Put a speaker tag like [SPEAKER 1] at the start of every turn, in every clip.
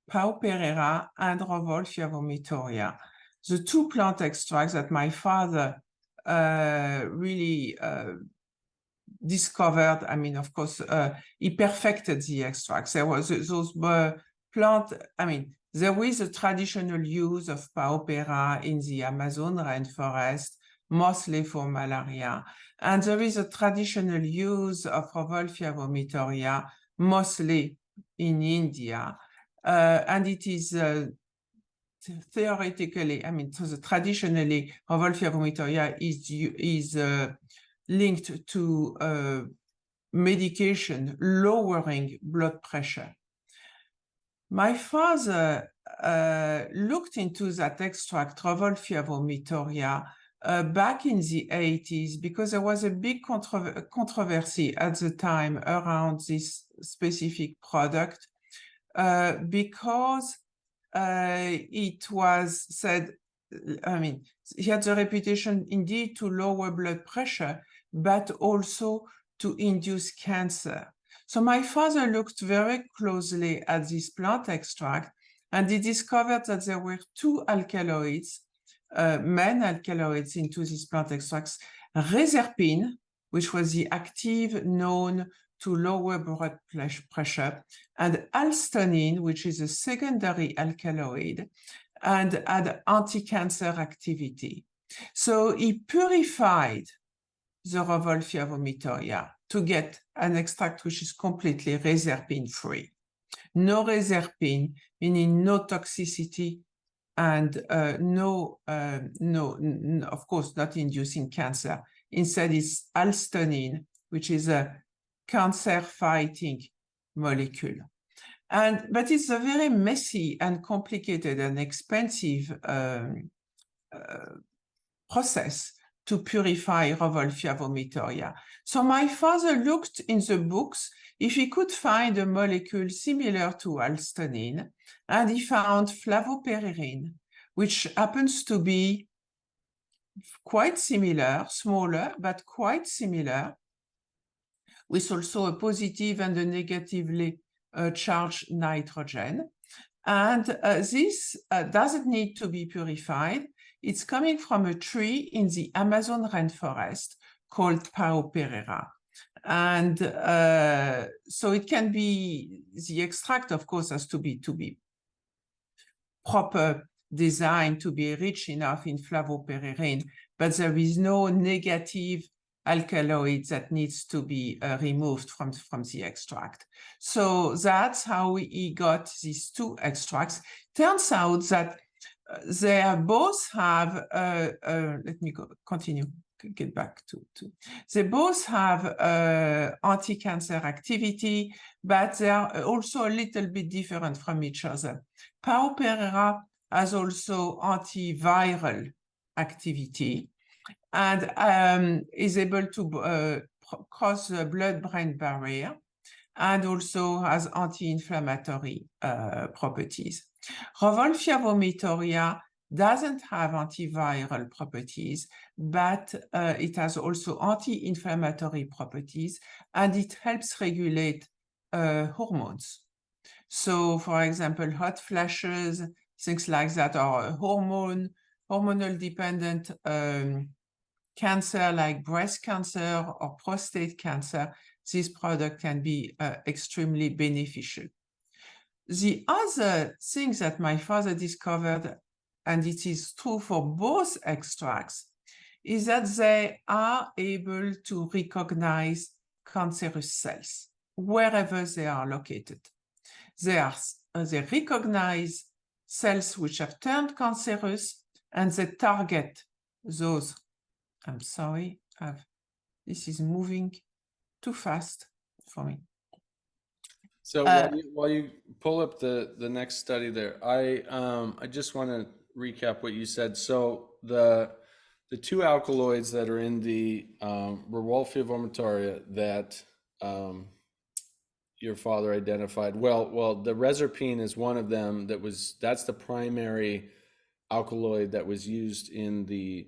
[SPEAKER 1] Pao Pereira and Revolfia vomitoria, the two plant extracts that my father really discovered. I mean, of course, he perfected the extracts. There was those plant, I mean, there is a traditional use of Pao Pereira in the Amazon rainforest, mostly for malaria. And there is a traditional use of Revolfia vomitoria, mostly in India. And it is theoretically, I mean, so traditionally, Revolfia vomitoria is linked to medication lowering blood pressure. My father looked into that extract, Revolfia vomitoria, back in the 80s, because there was a big controversy at the time around this specific product, because it was said, I mean, he had the reputation indeed to lower blood pressure, but also to induce cancer. So my father looked very closely at this plant extract, and he discovered that there were two alkaloids, main alkaloids into these plant extracts, reserpine, which was the active known to lower blood pressure, and alstonine, which is a secondary alkaloid, and had anti-cancer activity. So he purified the Revolfia vomitoria to get an extract which is completely reserpine-free. No reserpine, meaning no toxicity, and of course, not inducing cancer. Instead, it's alstonine, which is a cancer-fighting molecule. But it's a very messy and complicated and expensive process to purify Revolfia vomitoria. So my father looked in the books if he could find a molecule similar to alstonine, and he found flavoperidine, which happens to be quite similar, smaller, but quite similar, with also a positive and a negatively charged nitrogen. And this doesn't need to be purified. It's coming from a tree in the Amazon rainforest called Pao Pereira. And so it can be, the extract, of course, has to be proper designed to be rich enough in flavoperidine, but there is no negative alkaloid that needs to be removed from the extract. So that's how he got these two extracts. Turns out that they both have, let me continue, get back to, they both have anti-cancer activity, but they are also a little bit different from each other. Pao Pereira has also antiviral activity and is able to cross the blood-brain barrier, and also has anti-inflammatory properties. Revolfia vomitoria doesn't have antiviral properties, but it has also anti-inflammatory properties, and it helps regulate hormones. So, for example, hot flashes, things like that, or hormonal dependent cancer like breast cancer or prostate cancer, this product can be extremely beneficial. The other thing that my father discovered, and it is true for both extracts, is that they are able to recognize cancerous cells wherever they are located. They recognize cells which have turned cancerous, and they target those. I'm sorry, this is moving too fast for me.
[SPEAKER 2] So while you pull up the next study there, I just want to recap what you said. So the two alkaloids that are in the Revolfia vomitoria that your father identified, well, the reserpine is one of them. That's the primary alkaloid that was used in the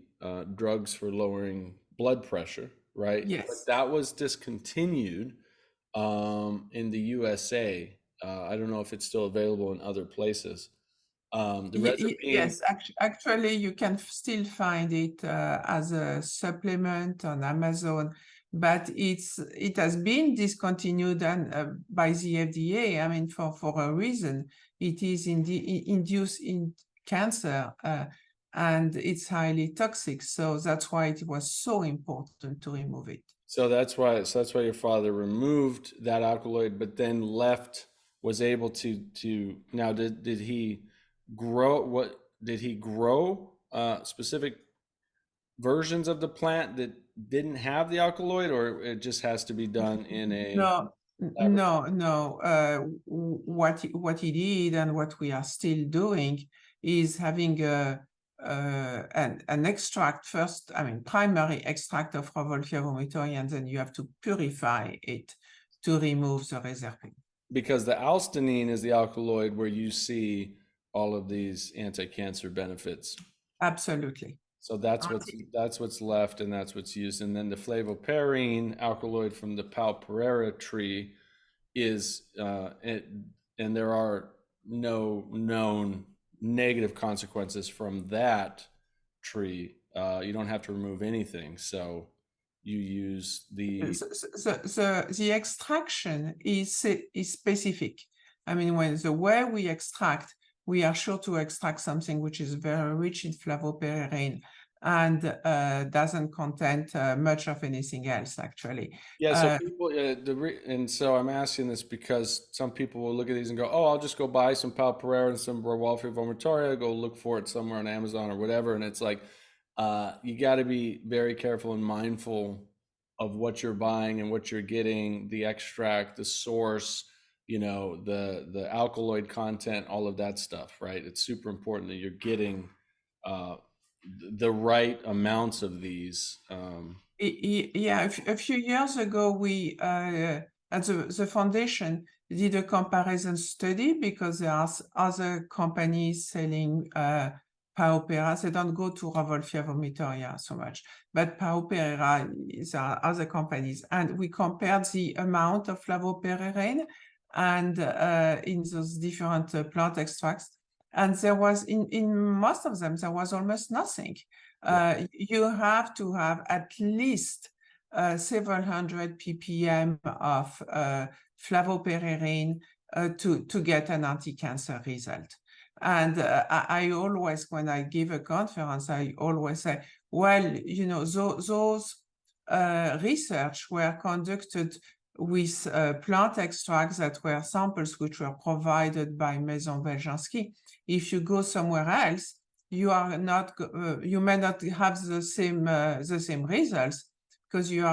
[SPEAKER 2] drugs for lowering blood pressure, right?
[SPEAKER 1] Yes.
[SPEAKER 2] But that was discontinued in the USA I don't know if it's still available in other places. The Rezapine,
[SPEAKER 1] Yes, actually, you can still find it as a supplement on Amazon, but it has been discontinued and by the FDA. I mean, for a reason. It is induced in cancer, and it's highly toxic. So that's why it was so important to remove it.
[SPEAKER 2] so that's why your father removed that alkaloid, but then was able to now did he grow specific versions of the plant that didn't have the alkaloid, or it just has to be done in a
[SPEAKER 1] No,
[SPEAKER 2] laboratory?
[SPEAKER 1] no. What he did and what we are still doing is having an extract first. I mean, primary extract of Revolfia and then you have to purify it to remove the reserpine.
[SPEAKER 2] Because the alstonine is the alkaloid where you see all of these anti-cancer benefits.
[SPEAKER 1] Absolutely.
[SPEAKER 2] So that's what's left, and that's what's used. And then the flavoparine alkaloid from the Palperera tree is, and there are no known negative consequences from that tree. You don't have to remove anything, so you use the
[SPEAKER 1] The extraction is specific. I mean, when the way we extract, we are sure to extract something which is very rich in flavoperine and doesn't contain much of anything else, actually.
[SPEAKER 2] Yeah, so people, and so I'm asking this because some people will look at these and go, "Oh, I'll just go buy some Palperera and some Rowolfia vomitoria, go look for it somewhere on Amazon or whatever." And it's like, you got to be very careful and mindful of what you're buying and what you're getting, the extract, the source, the alkaloid content, all of that stuff, right? It's super important that you're getting uh, the right amounts of these.
[SPEAKER 1] Yeah, a few years ago, we at the foundation did a comparison study because there are other companies selling Paupera. They don't go to Revolfia vomitoria so much, but Paupera is other companies, and we compared the amount of flavoperine and in those different plant extracts, and there was in most of them there was almost nothing. You have to have at least several hundred ppm of flavoperine to get an anti-cancer result. And I always, when I give a conference, I always say, well, those research were conducted with plant extracts that were samples which were provided by Maison Beljanski. If you go somewhere else, you are not you may not have the same results because you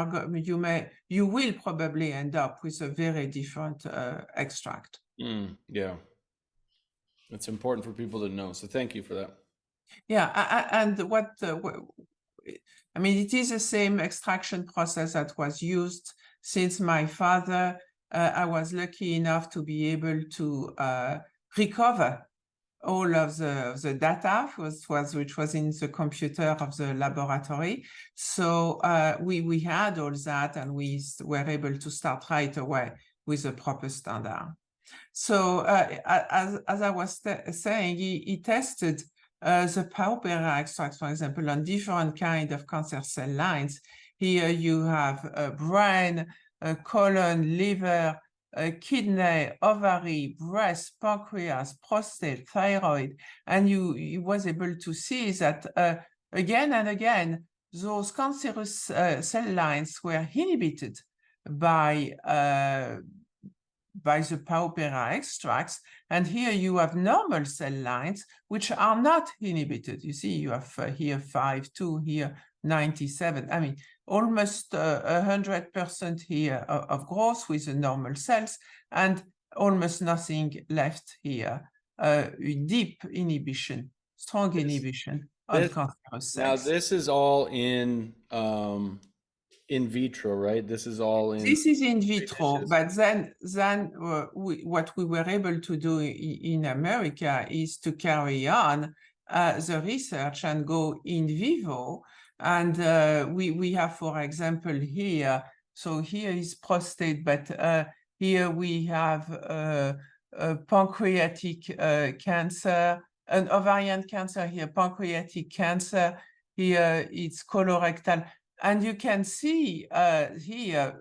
[SPEAKER 1] will probably end up with a very different extract.
[SPEAKER 2] Yeah, it's important for people to know. So thank you for that.
[SPEAKER 1] Yeah, and I mean, it is the same extraction process that was used since my father. I was lucky enough to be able to recover all of the data which was in the computer of the laboratory. So we had all that, and we were able to start right away with the proper standard. So as I was saying, he tested the Paupera extract, for example, on different kind of cancer cell lines. Here you have brain, colon, liver, kidney, ovary, breast, pancreas, prostate, thyroid, and he was able to see that again and again, those cancerous cell lines were inhibited by the Paupera extracts. And here you have normal cell lines, which are not inhibited. You see, you have here 5.2, here 97. I mean, almost 100% here of growth with the normal cells, and almost nothing left here. Deep inhibition, strong inhibition on cancerous cells.
[SPEAKER 2] Now, this is all in vitro, right? This is all in.
[SPEAKER 1] This is in vitro, but then what we were able to do in America is to carry on the research and go in vivo. And we have, for example, here, so here is prostate, but here we have pancreatic cancer, an ovarian cancer here, pancreatic cancer, here it's colorectal. And you can see here,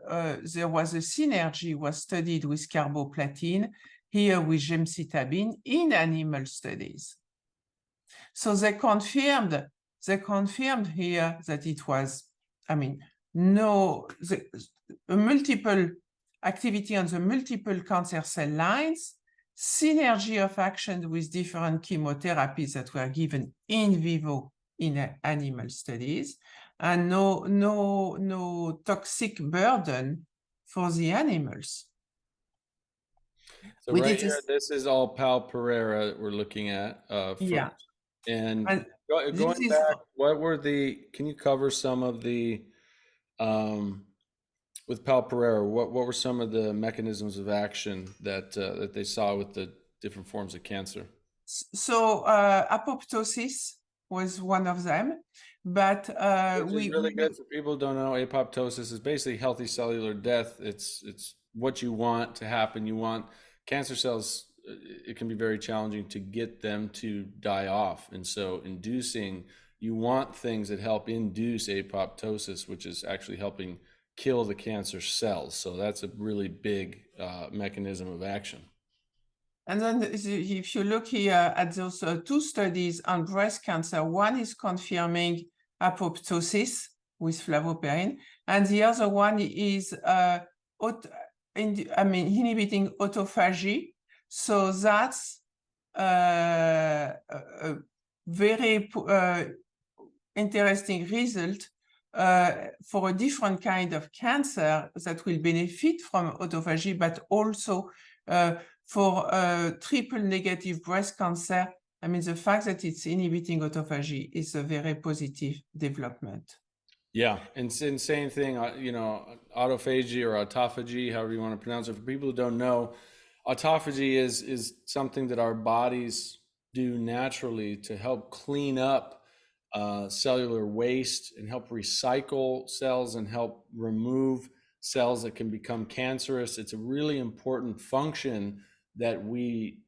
[SPEAKER 1] there was a synergy was studied with carboplatin, here with gemcitabine in animal studies. So they confirmed here that it was, I mean, multiple activity on the multiple cancer cell lines, synergy of action with different chemotherapies that were given in vivo in animal studies, and no toxic burden for the animals.
[SPEAKER 2] So right here, this is all Pal Pereira that we're looking at first.
[SPEAKER 1] Yeah.
[SPEAKER 2] And
[SPEAKER 1] this
[SPEAKER 2] going
[SPEAKER 1] is
[SPEAKER 2] back, what were can you cover some of the, with Pal Pereira, what were some of the mechanisms of action that they saw with the different forms of cancer?
[SPEAKER 1] So apoptosis was one of them, but
[SPEAKER 2] Which is really good for people who don't know. Apoptosis is basically healthy cellular death. It's what you want to happen. You want cancer cells. It can be very challenging to get them to die off, and so you want things that help induce apoptosis, which is actually helping kill the cancer cells. So that's a really big mechanism of action.
[SPEAKER 1] And then if you look here at those two studies on breast cancer, one is confirming apoptosis with flavopirin, and the other one is inhibiting autophagy. So that's a very interesting result for a different kind of cancer that will benefit from autophagy, but also for triple negative breast cancer. I mean, the fact that it's inhibiting autophagy is a very positive development.
[SPEAKER 2] Yeah, and same thing, autophagy or autophagy, however you want to pronounce it. For people who don't know, autophagy is something that our bodies do naturally to help clean up cellular waste and help recycle cells and help remove cells that can become cancerous. It's a really important function that we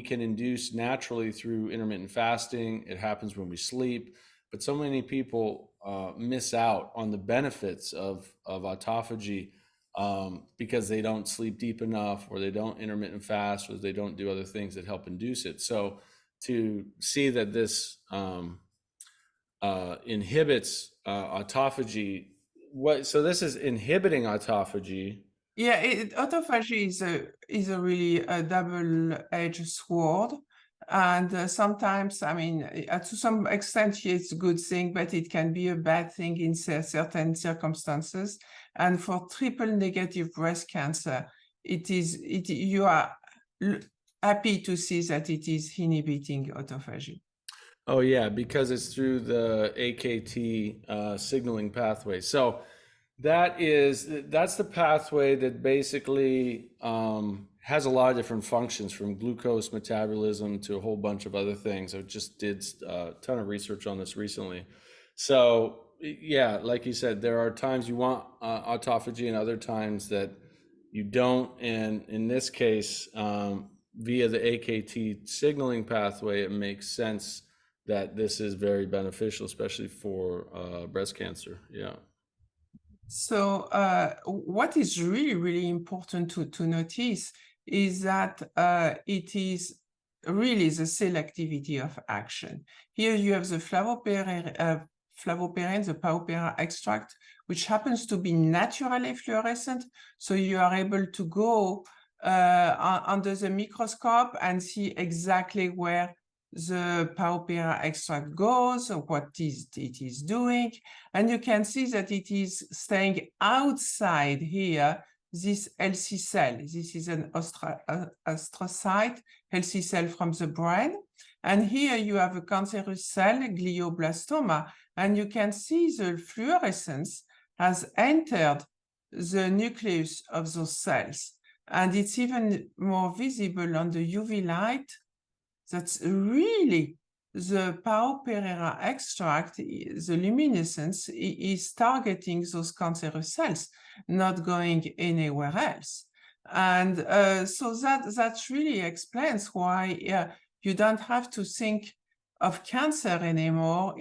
[SPEAKER 2] can induce naturally through intermittent fasting. It happens when we sleep, but so many people miss out on the benefits of autophagy because they don't sleep deep enough, or they don't intermittent fast, or they don't do other things that help induce it. So to see that this inhibits autophagy, so this is inhibiting autophagy.
[SPEAKER 1] Yeah, autophagy is a really a double-edged sword. And sometimes, I mean, to some extent, it's a good thing, but it can be a bad thing in certain circumstances. And for triple negative breast cancer, you are happy to see that it is inhibiting autophagy.
[SPEAKER 2] Oh yeah, because it's through the AKT signaling pathway. So that's the pathway that basically has a lot of different functions, from glucose metabolism to a whole bunch of other things. I just did a ton of research on this recently. So yeah, like you said, there are times you want autophagy and other times that you don't. And in this case, via the AKT signaling pathway, it makes sense that this is very beneficial, especially for breast cancer. Yeah.
[SPEAKER 1] So what is really, really important to notice is that it is really the selectivity of action. Here you have the flavopirin, the paupera extract, which happens to be naturally fluorescent. So you are able to go under the microscope and see exactly where the paupera extract goes, or what it is doing. And you can see that it is staying outside here, this healthy cell. This is an astrocyte, healthy cell from the brain. And here you have a cancerous cell, glioblastoma, and you can see the fluorescence has entered the nucleus of those cells. And it's even more visible on the UV light. That's really the paupera extract, the luminescence is targeting those cancerous cells, not going anywhere else. And so that really explains why you don't have to think of cancer anymore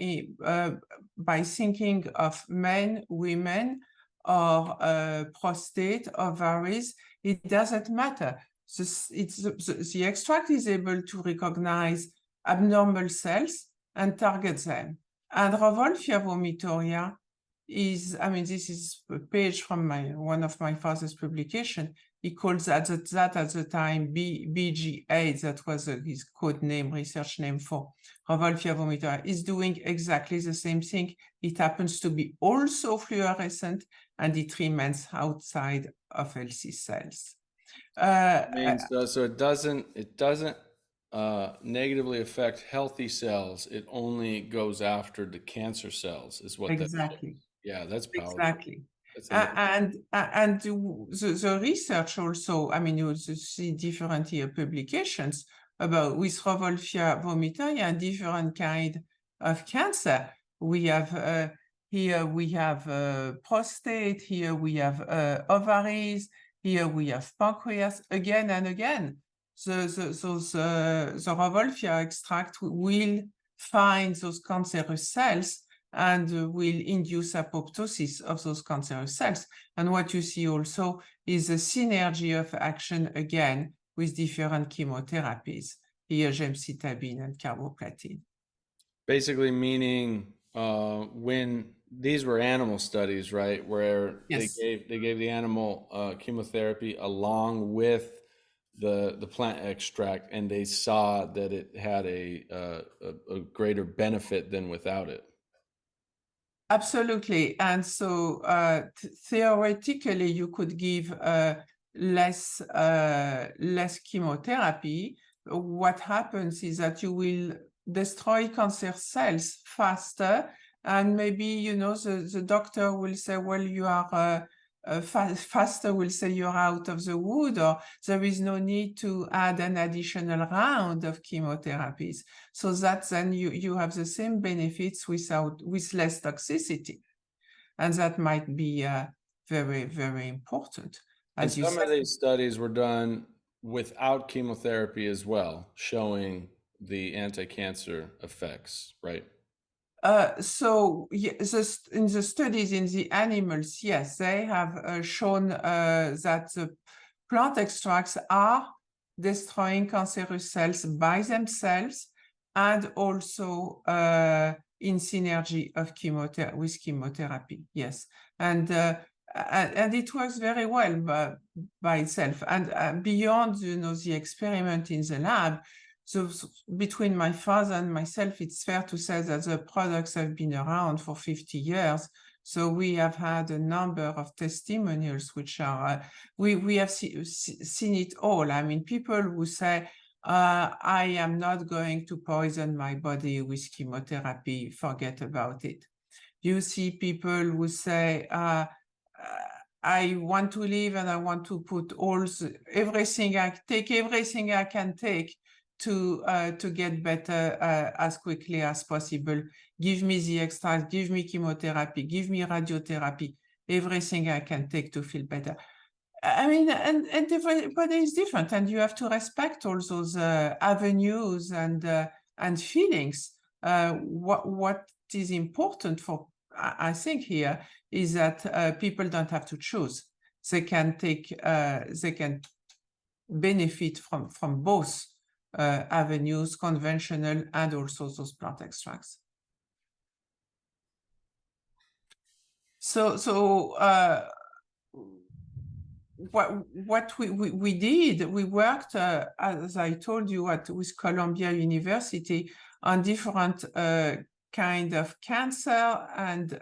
[SPEAKER 1] by thinking of men, women, or prostate, ovaries. It doesn't matter. The extract is able to recognize abnormal cells and target them. And Revolvia vomitoria is, I mean, this is a page from one of my father's publication. He calls that at the time BGA, that was his code name, research name for Revolvia vomitoria, is doing exactly the same thing. It happens to be also fluorescent, and it remains outside of healthy cells.
[SPEAKER 2] So it doesn't negatively affect healthy cells. It only goes after the cancer cells, is what that
[SPEAKER 1] exactly.
[SPEAKER 2] shows. Yeah, that's powerful.
[SPEAKER 1] Exactly.
[SPEAKER 2] That's amazing.
[SPEAKER 1] And the research also, I mean, you see different here publications about with Revolvia vomitoria and different kind of cancer. We have here we have prostate, here we have ovaries, here we have pancreas, again and again. The Revolvia extract will find those cancerous cells and will induce apoptosis of those cancerous cells. And what you see also is a synergy of action again with different chemotherapies, here gemcitabine and carboplatin.
[SPEAKER 2] Basically meaning when these were animal studies, right, where
[SPEAKER 1] Yes.
[SPEAKER 2] they gave the animal chemotherapy along with the plant extract, and they saw that it had a greater benefit than without it.
[SPEAKER 1] Absolutely. And so theoretically, you could give less chemotherapy. What happens is that you will destroy cancer cells faster. And maybe, you know, the doctor will say, well, you are faster, will say you're out of the wood, or there is no need to add an additional round of chemotherapies. So that then you have the same benefits with less toxicity. And that might be very, very important.
[SPEAKER 2] And
[SPEAKER 1] As you
[SPEAKER 2] some
[SPEAKER 1] said,
[SPEAKER 2] of these studies were done without chemotherapy as well, showing the anti-cancer effects, right?
[SPEAKER 1] So yeah, in the studies in the animals, yes, they have shown that the plant extracts are destroying cancerous cells by themselves, and also in synergy of with chemotherapy. Yes, and it works very well by itself. And beyond, you know, the experiment in the lab. So between my father and myself, it's fair to say that the products have been around for 50 years. So we have had a number of testimonials, which are, we have seen it all. I mean, people who say, I am not going to poison my body with chemotherapy, forget about it. You see people who say, I want to live and I want to put everything I can take to get better as quickly as possible. Give me the extract, give me chemotherapy, give me radiotherapy, everything I can take to feel better. I mean, and everybody is different, and you have to respect all those avenues and feelings. What is important for, I think here, is that people don't have to choose. They can benefit from both avenues, conventional and also those plant extracts. So what we did, we worked, as I told you, with Columbia University on different kind of cancer and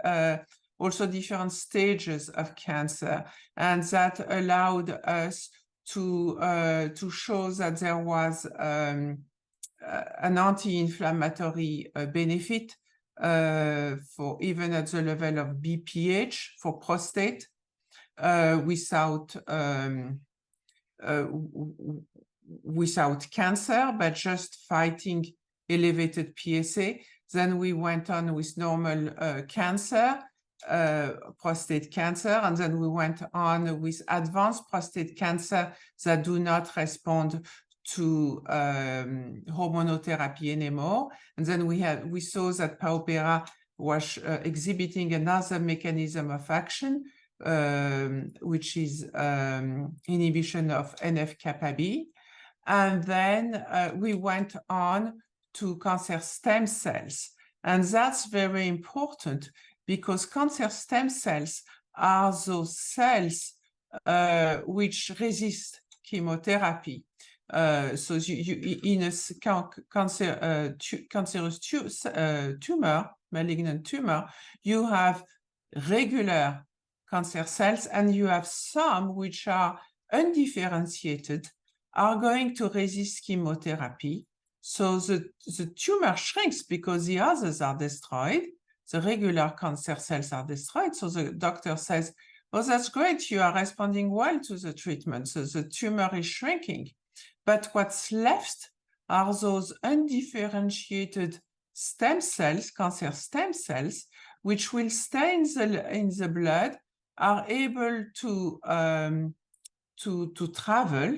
[SPEAKER 1] also different stages of cancer, and that allowed us to show that there was an anti-inflammatory benefit for even at the level of BPH for prostate without cancer, but just fighting elevated PSA. Then we went on with normal cancer prostate cancer, and then we went on with advanced prostate cancer that do not respond to hormonal therapy anymore. And then we saw that Paupera was exhibiting another mechanism of action, which is inhibition of NF-kappa B. And then we went on to cancer stem cells. And that's very important because cancer stem cells are those cells which resist chemotherapy. So in a cancerous tumor, malignant tumor, you have regular cancer cells, and you have some which are undifferentiated, are going to resist chemotherapy. So the tumor shrinks because the others are destroyed. The regular cancer cells are destroyed. So the doctor says, well, that's great. You are responding well to the treatment. So the tumor is shrinking. But what's left are those undifferentiated stem cells, cancer stem cells, which will stay in the blood, are able to travel,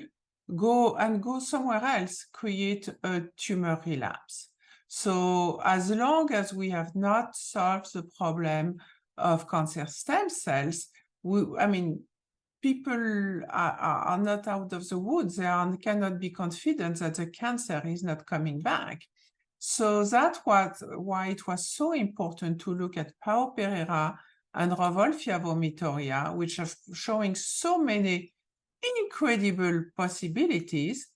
[SPEAKER 1] go somewhere else, create a tumor relapse. So as long as we have not solved the problem of cancer stem cells, people are not out of the woods. They cannot be confident that the cancer is not coming back. So that was why it was so important to look at Paupera and Revolvia vomitoria, which are showing so many incredible possibilities,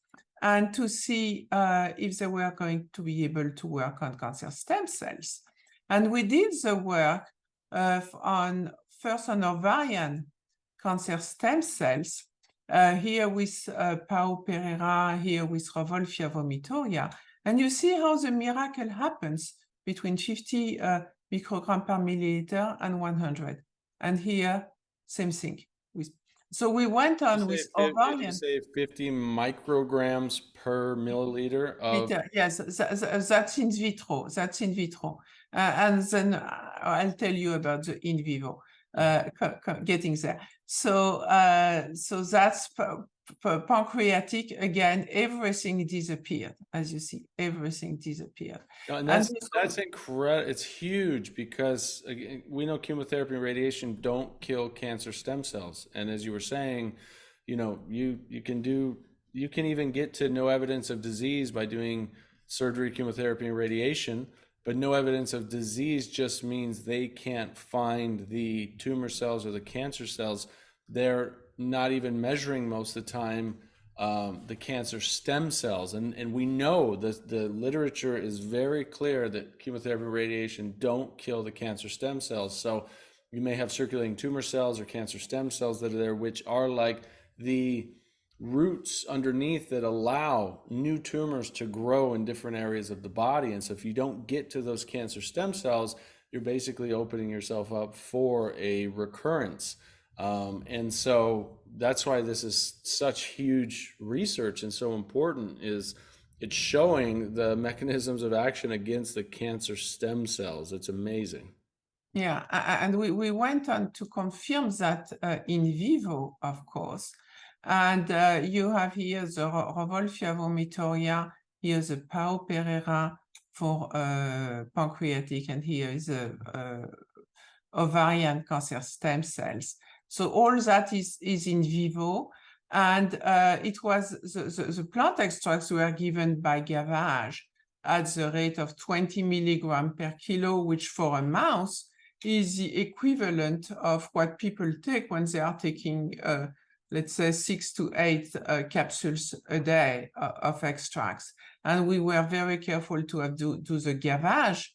[SPEAKER 1] and to see if they were going to be able to work on cancer stem cells. And we did the work first on ovarian cancer stem cells, here with Paupera, here with Revolvia vomitoria. And you see how the miracle happens between 50 microgram per milliliter and 100. And here, same thing. So we went on with ovarian.
[SPEAKER 2] You say 50 micrograms per milliliter of...
[SPEAKER 1] Yes, that's in vitro. That's in vitro. And then I'll tell you about the in vivo, getting there. So that's pancreatic. Again, everything disappeared. As you see, everything disappeared.
[SPEAKER 2] No, and that's incredible. It's huge because again, we know chemotherapy and radiation don't kill cancer stem cells. And as you were saying, you can even get to no evidence of disease by doing surgery, chemotherapy, and radiation. But no evidence of disease just means they can't find the tumor cells or the cancer cells. They're not even measuring most of the time the cancer stem cells. And we know that the literature is very clear that chemotherapy and radiation don't kill the cancer stem cells. So you may have circulating tumor cells or cancer stem cells that are there, which are like the roots underneath that allow new tumors to grow in different areas of the body. And so if you don't get to those cancer stem cells, you're basically opening yourself up for a recurrence. And so that's why this is such huge research and so important, is it's showing the mechanisms of action against the cancer stem cells. It's amazing.
[SPEAKER 1] Yeah, and we went on to confirm that in vivo, of course. And you have here the Revolvia vomitoria, here the Paupera for pancreatic, and here is ovarian cancer stem cells. So all that is in vivo, and it was the plant extracts were given by gavage at the rate of 20 milligram per kilo, which for a mouse is the equivalent of what people take when they are taking let's say 6 to 8 capsules a day of extracts. And we were very careful to do the gavage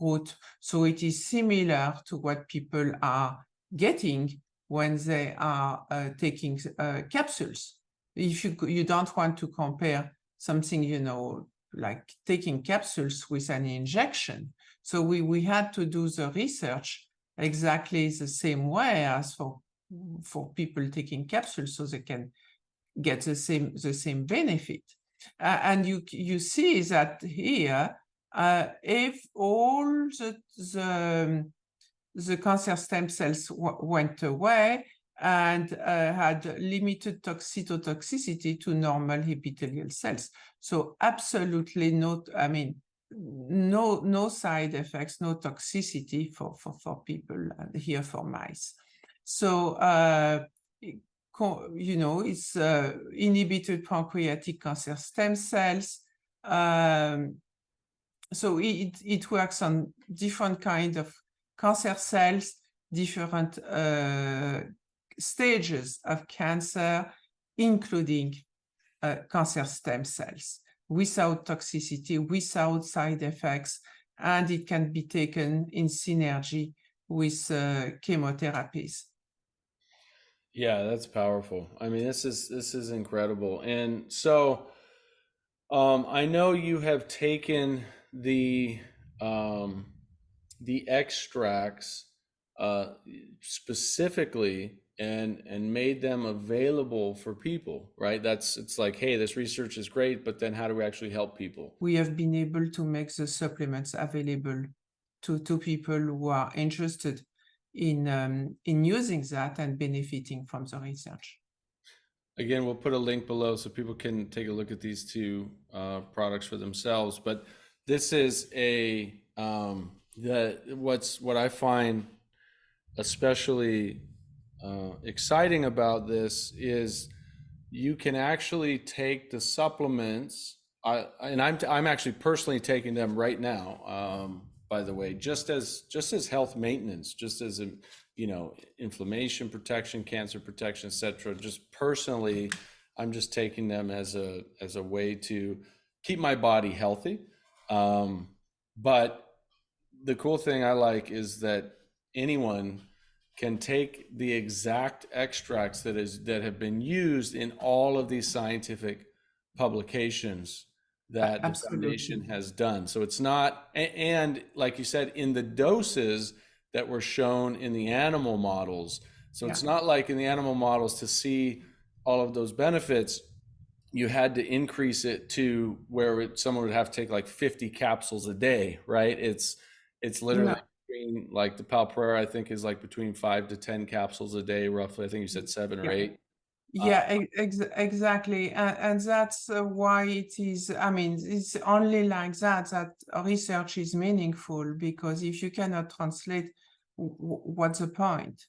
[SPEAKER 1] route, so it is similar to what people are getting when they are taking capsules. If you don't want to compare something, like taking capsules with an injection. So we had to do the research exactly the same way as for people taking capsules, so they can get the same benefit. And you see that here, if all the cancer stem cells went away and had limited cytotoxicity to normal epithelial cells. So absolutely no, I mean, no side effects, no toxicity for people here for mice. So, you know, it's inhibited pancreatic cancer stem cells. So it works on different kinds of cancer cells, different stages of cancer, including cancer stem cells, without toxicity, without side effects, and it can be taken in synergy with chemotherapies.
[SPEAKER 2] Yeah, that's powerful. I mean, this is incredible. And so I know you have taken the extracts specifically and made them available for people, right? It's like, hey, this research is great, but then how do we actually help people?
[SPEAKER 1] We have been able to make the supplements available to people who are interested in using that and benefiting from the research.
[SPEAKER 2] Again, we'll put a link below so people can take a look at these two products for themselves. But this is what I find especially exciting about this is you can actually take the supplements. I'm actually personally taking them right now. By the way, just as health maintenance, just as inflammation protection, cancer protection, etc. Just personally, I'm just taking them as a way to keep my body healthy. But the cool thing I like is that anyone can take the exact extracts that have been used in all of these scientific publications that the foundation has done. So it's not, and like you said, in the doses that were shown in the animal models. So it's not like in the animal models to see all of those benefits, you had to increase it to where someone would have to take like 50 capsules a day, right? It's literally between, like the Palpera, I think is like between 5 to 10 capsules a day, roughly. I think you said 7 or 8.
[SPEAKER 1] Yeah, exactly. And that's why it is, I mean, it's only like that research is meaningful, because if you cannot translate, what's the point?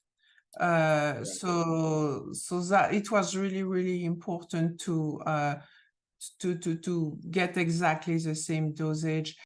[SPEAKER 1] So that it was really, really important to get exactly the same dosage.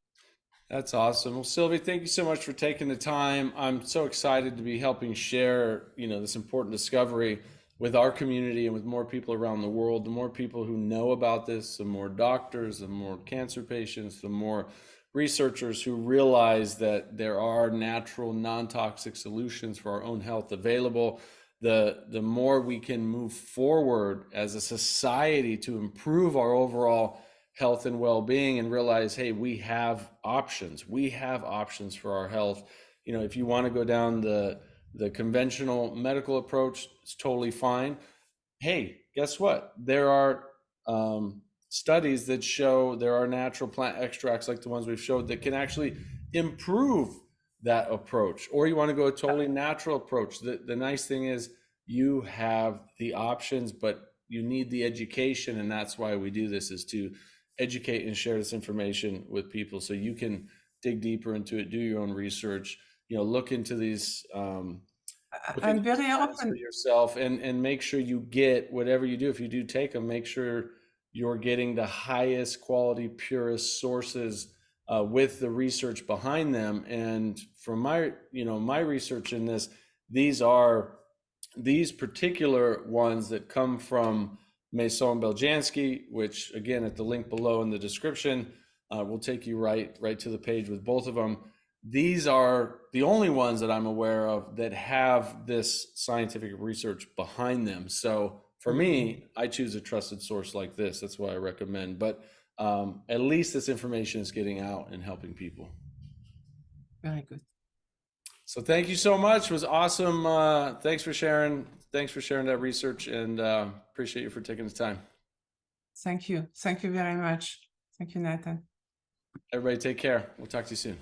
[SPEAKER 2] That's awesome. Well, Sylvie, thank you so much for taking the time. I'm so excited to be helping share, this important discovery with our community and with more people around the world. The more people who know about this, the more doctors, the more cancer patients, the more researchers who realize that there are natural, non-toxic solutions for our own health available. The more we can move forward as a society to improve our overall health and well-being and realize, hey, we have options for our health. If you want to go down the conventional medical approach, it's totally fine. Hey, guess what? There are studies that show there are natural plant extracts like the ones we've showed that can actually improve that approach. Or you want to go a totally natural approach. The nice thing is you have the options, but you need the education, and that's why we do this, is to educate and share this information with people so you can dig deeper into it, do your own research, look into these
[SPEAKER 1] I'm very often
[SPEAKER 2] for yourself, and make sure you get whatever you do. If you do take them, make sure you're getting the highest quality, purest sources with the research behind them. And from my research in this, these particular ones that come from Mason Beljanski, which again, at the link below in the description, will take you right to the page with both of them. These are the only ones that I'm aware of that have this scientific research behind them. So for me, I choose a trusted source like this. That's why I recommend. But at least this information is getting out and helping people.
[SPEAKER 1] Very good.
[SPEAKER 2] So thank you so much. It was awesome. Thanks for sharing that research, and appreciate you for taking the time.
[SPEAKER 1] Thank you very much. Thank you, Nathan.
[SPEAKER 2] Everybody take care. We'll talk to you soon.